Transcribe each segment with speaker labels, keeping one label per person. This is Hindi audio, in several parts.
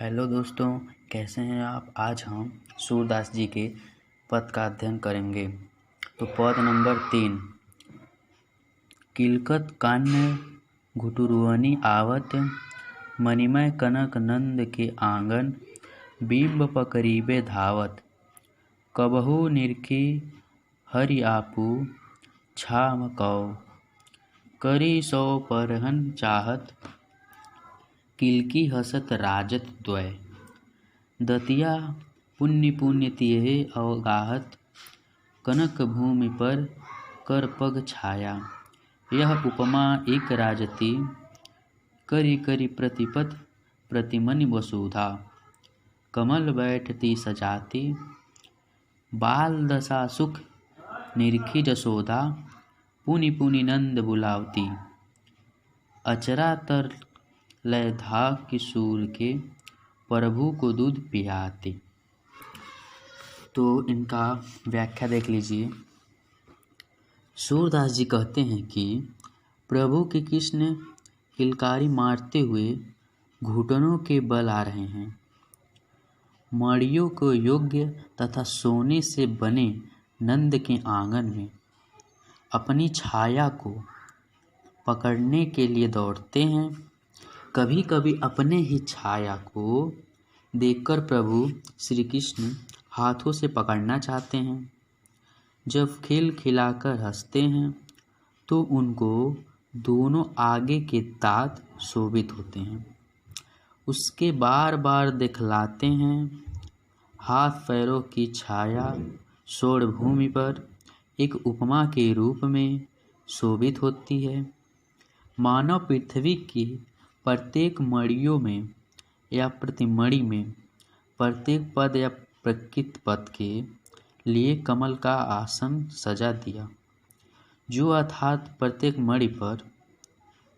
Speaker 1: हेलो दोस्तों, कैसे हैं आप। आज हम सूरदास जी के पद का अध्ययन करेंगे। तो पद नंबर 3। किलकत कान्य घुटुरुअनि आवत, मणिमय कनक नंद के आंगन, बिंब पकड़ीबे धावत, कबहू निरखी हरि आपू, छाम कौ करी सौ परहन चाहत, किलकी हसत राजत द्वय, दतिया पुण्य पुण्य तिहे अवगाहत, कनक भूमि पर कर पग छाया। यह उपमा एक राजती, करी करी प्रतिपत प्रतिमनि वसुधा, कमल बैठती सजाती, बाल दशा सुख निरखी जसोदा, पुनि पुनि नंद बुलावती, अचरा तर लय धा किशोर के, प्रभु को दूध पियाते। तो इनका व्याख्या देख लीजिए। सूरदास जी कहते हैं कि प्रभु के कृष्ण किलकारी मारते हुए घुटनों के बल आ रहे हैं। मड़ियों को योग्य तथा सोने से बने नंद के आंगन में अपनी छाया को पकड़ने के लिए दौड़ते हैं। कभी कभी अपने ही छाया को देखकर प्रभु श्री कृष्ण हाथों से पकड़ना चाहते हैं। जब खिल खिलाकर हंसते हैं तो उनको दोनों आगे के दांत शोभित होते हैं। उसके बार बार दिखलाते हैं। हाथ पैरों की छाया स्वर्ण भूमि पर एक उपमा के रूप में शोभित होती है। मानव पृथ्वी की प्रत्येक मड़ियों में या प्रतिमणि में प्रत्येक पद या प्रकृत पद के लिए कमल का आसन सजा दिया, जो अर्थात प्रत्येक मणि पर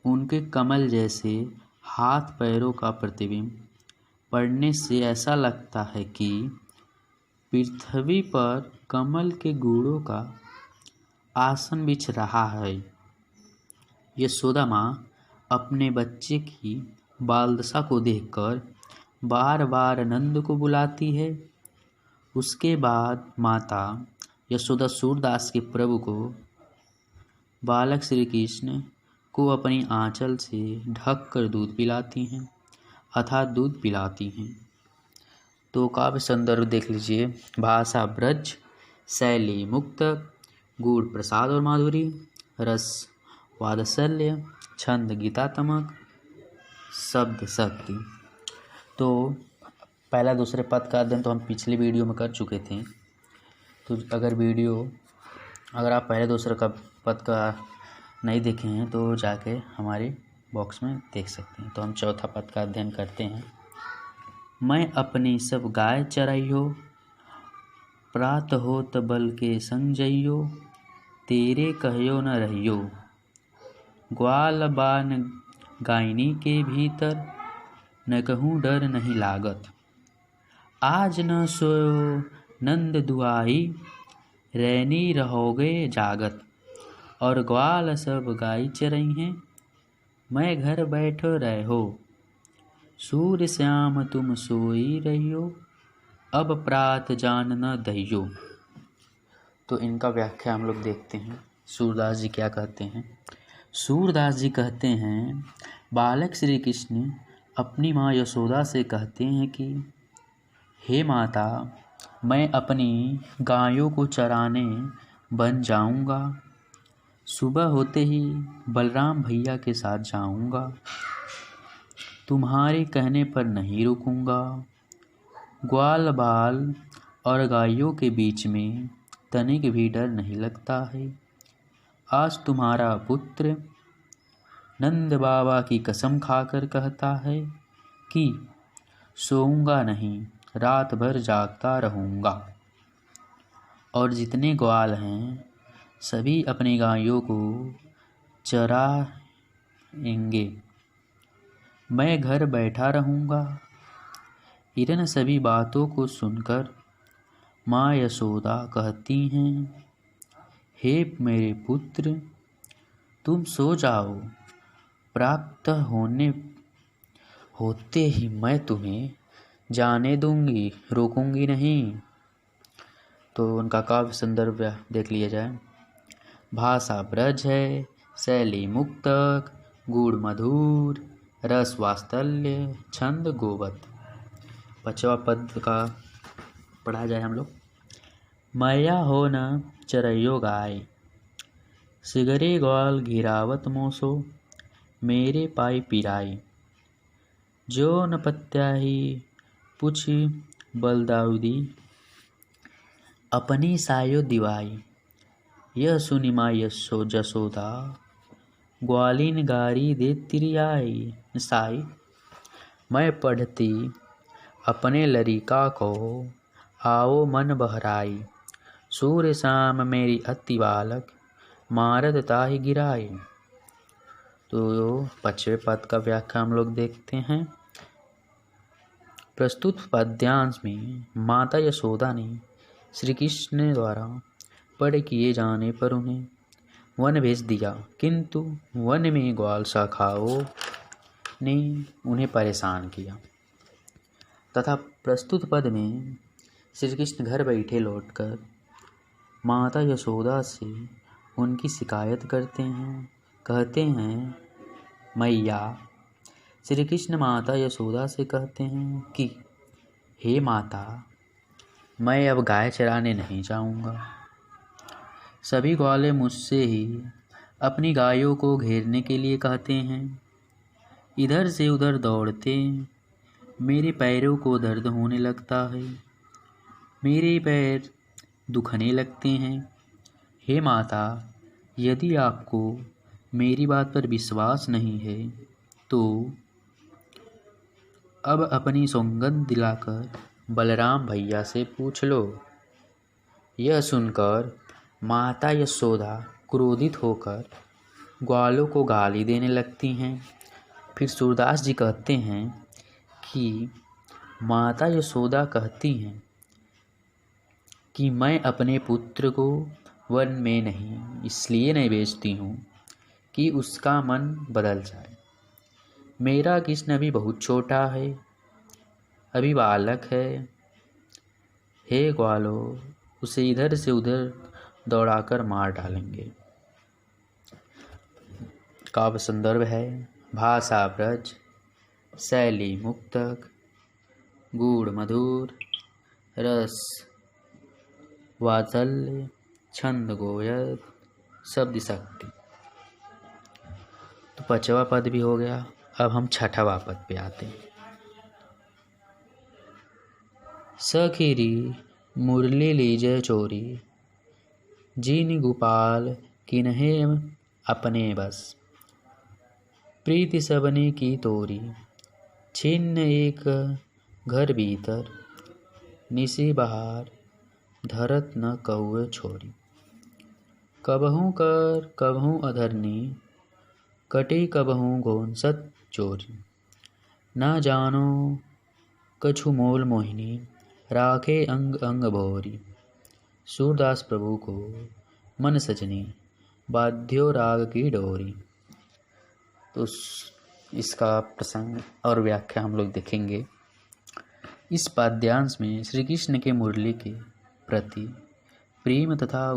Speaker 1: उनके कमल जैसे हाथ पैरों का प्रतिबिंब पड़ने से ऐसा लगता है कि पृथ्वी पर कमल के गुणों का आसन बिछ रहा है। यशोदा माँ अपने बच्चे की बालदशा को देखकर बार बार नंद को बुलाती है। उसके बाद माता यशोदा सूरदास के प्रभु को, बालक श्री कृष्ण को अपनी आंचल से ढक कर दूध पिलाती हैं, अर्थात दूध पिलाती हैं। तो काव्य संदर्भ देख लीजिए। भाषा ब्रज, शैली मुक्त, गुण प्रसाद और माधुरी, रस वात्सल्य, छंद गीतात्मक, शब्द शक्ति। तो पहला दूसरे पद का अध्ययन तो हम पिछली वीडियो में कर चुके थे। तो अगर आप पहले दूसरे का पद का नहीं देखे हैं तो जाके हमारे बॉक्स में देख सकते हैं। तो हम चौथा पद का अध्ययन करते हैं। मैं अपनी सब गाय चराइयो, प्रात होत बल के संग जइयो, तेरे कहियो न रहियो, ग्वाल बान गायनी के भीतर, न कहूँ डर नहीं लागत, आज न सोयो नंद दुआई, रैनी रहोगे जागत, और ग्वाल सब गाय चरई हैं, मैं घर बैठो रहो, सूर्य श्याम तुम सोई रहियो, अब प्रात जान न दहियो। तो इनका व्याख्या हम लोग देखते हैं। सूरदास जी क्या कहते हैं। सूरदास जी कहते हैं, बालक श्री कृष्ण अपनी माँ यशोदा से कहते हैं कि हे माता, मैं अपनी गायों को चराने बन जाऊंगा। सुबह होते ही बलराम भैया के साथ जाऊंगा। तुम्हारे कहने पर नहीं रुकूंगा। ग्वाल बाल और गायों के बीच में तनिक भी डर नहीं लगता है। आज तुम्हारा पुत्र नंद बाबा की कसम खाकर कहता है कि सोऊंगा नहीं, रात भर जागता रहूंगा। और जितने ग्वाल हैं सभी अपनी गायों को चराएंगे। मैं घर बैठा रहूंगा। इन सभी बातों को सुनकर माँ यशोदा कहती हैं, हे मेरे पुत्र, तुम सो जाओ। प्राप्त होते ही मैं तुम्हें जाने दूंगी, रोकूंगी नहीं। तो उनका काव्य संदर्भ देख लिया जाए। भाषा ब्रज है, शैली मुक्तक, गुण मधुर, रस वात्सल्य, छंद गोवत। 5वां पद का पढ़ा जाए हम लोग। मैया हो न चरैयो गाय, सिगरे ग्वाल घिरावत मोसो, मेरे पाई पिराई। जो न पत्याही पुछ बलदाउदी, अपनी सायो दिवाई। यह सुनि माँ जसोदा, ग्वालिन गारी दे तिरियाई साई। मैं पढ़ती अपने लरिका को, आओ मन बहराई। सूर्य शाम मेरी अति बालक, मारद ताहि गिराई। तो 5वें पद का व्याख्या हम लोग देखते हैं। प्रस्तुत पद्यांश में माता यशोदा ने श्री कृष्ण द्वारा बड़े किए जाने पर उन्हें वन भेज दिया, किंतु वन में ग्वाल शाखाओं ने उन्हें परेशान किया। तथा प्रस्तुत पद में श्री कृष्ण घर बैठे लौटकर माता यशोदा से उनकी शिकायत करते हैं। कहते हैं मैया। श्री कृष्ण माता यशोदा से कहते हैं कि हे माता, मैं अब गाय चराने नहीं जाऊंगा। सभी ग्वाले मुझसे ही अपनी गायों को घेरने के लिए कहते हैं। इधर से उधर दौड़ते मेरे पैरों को दर्द होने लगता है, मेरे पैर दुखने लगते हैं। हे माता, यदि आपको मेरी बात पर विश्वास नहीं है तो अब अपनी सौगंध दिलाकर बलराम भैया से पूछ लो। यह सुनकर माता यशोदा क्रोधित होकर ग्वालों को गाली देने लगती हैं। फिर सूरदास जी कहते हैं कि माता यशोदा कहती हैं कि मैं अपने पुत्र को वन में नहीं इसलिए नहीं भेजती हूँ कि उसका मन बदल जाए। मेरा कृष्ण अभी बहुत छोटा है, अभी बालक है। हे ग्वालों, उसे इधर से उधर दौड़ाकर मार डालेंगे। काव्य संदर्भ है भाषा ब्रज, शैली मुक्तक, गुण मधुर, रस वात्सल्य, छंद गोयत, शब्द शक्ति। तो 5वां पद भी हो गया। अब हम 6वां पद पे आते हैं। सखीरी मुरली लीजय चोरी, जीन गोपाल किन्हे अपने बस। प्रीति सबने की तोरी, छिन्न एक घर भीतर, निसी बहार धरत न कौए छोरी। कबहू कर कबहू अधरनी, कटे कबहू गोंसत चोरी। न जानो कछु मोल मोहिनी, राखे अंग अंग भोरी। सूरदास प्रभु को मन सजनी, बाध्यो राग की डोरी। तो इसका प्रसंग और व्याख्या हम लोग देखेंगे। इस पद्यांश में श्री कृष्ण के मुरली के प्रति प्रेम तथा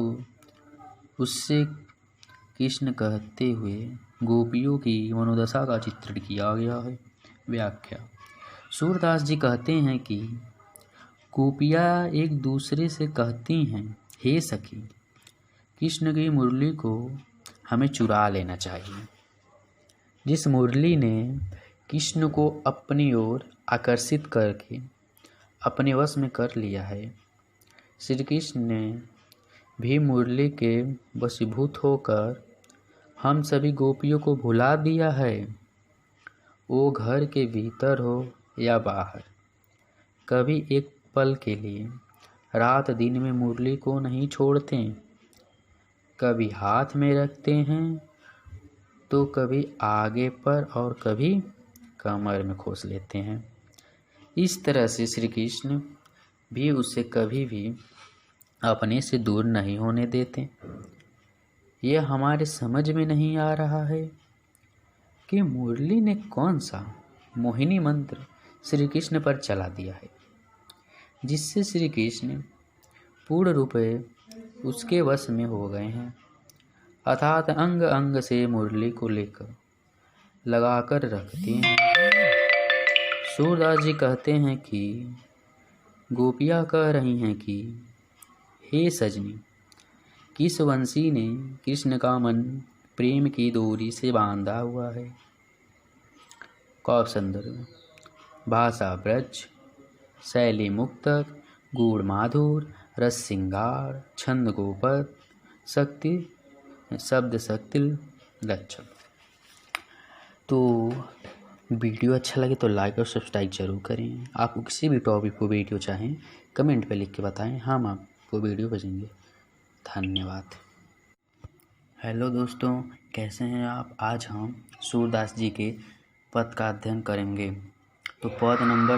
Speaker 1: उससे कृष्ण कहते हुए गोपियों की मनोदशा का चित्रण किया गया है। व्याख्या। सूरदास जी कहते हैं कि गोपियाँ एक दूसरे से कहती हैं, हे सखी, कृष्ण की मुरली को हमें चुरा लेना चाहिए। जिस मुरली ने कृष्ण को अपनी ओर आकर्षित करके अपने वश में कर लिया है, श्री कृष्ण ने भी मुरली के वशीभूत होकर हम सभी गोपियों को भुला दिया है। वो घर के भीतर हो या बाहर, कभी एक पल के लिए रात दिन में मुरली को नहीं छोड़ते। कभी हाथ में रखते हैं तो कभी आगे पर और कभी कमर में खोस लेते हैं। इस तरह से श्री कृष्ण भी उसे कभी भी अपने से दूर नहीं होने देते। यह हमारे समझ में नहीं आ रहा है कि मुरली ने कौन सा मोहिनी मंत्र श्री कृष्ण पर चला दिया है, जिससे श्री कृष्ण पूर्ण रूप उसके वश में हो गए हैं, अर्थात अंग अंग से मुरली को लेकर लगाकर रखते हैं। सूरदास जी कहते हैं कि गोपियाँ कह रही हैं कि हे सजनी, किस वंशी ने कृष्ण का मन प्रेम की डोरी से बांधा हुआ है। कौसंदर्भ, भाषा ब्रज, शैली मुक्तक, गूढ़ माधुर, रस सिंगार, छंद गोपद, शक्ति शब्द शक्ति लक्षण। तो वीडियो अच्छा लगे तो लाइक और सब्सक्राइब जरूर करें। आप किसी भी टॉपिक को वीडियो चाहें कमेंट पे लिख के बताएं, हम आपको वीडियो भेजेंगे। धन्यवाद। हेलो दोस्तों, कैसे हैं आप। आज हम सूरदास जी के पद का अध्ययन करेंगे। तो पद नंबर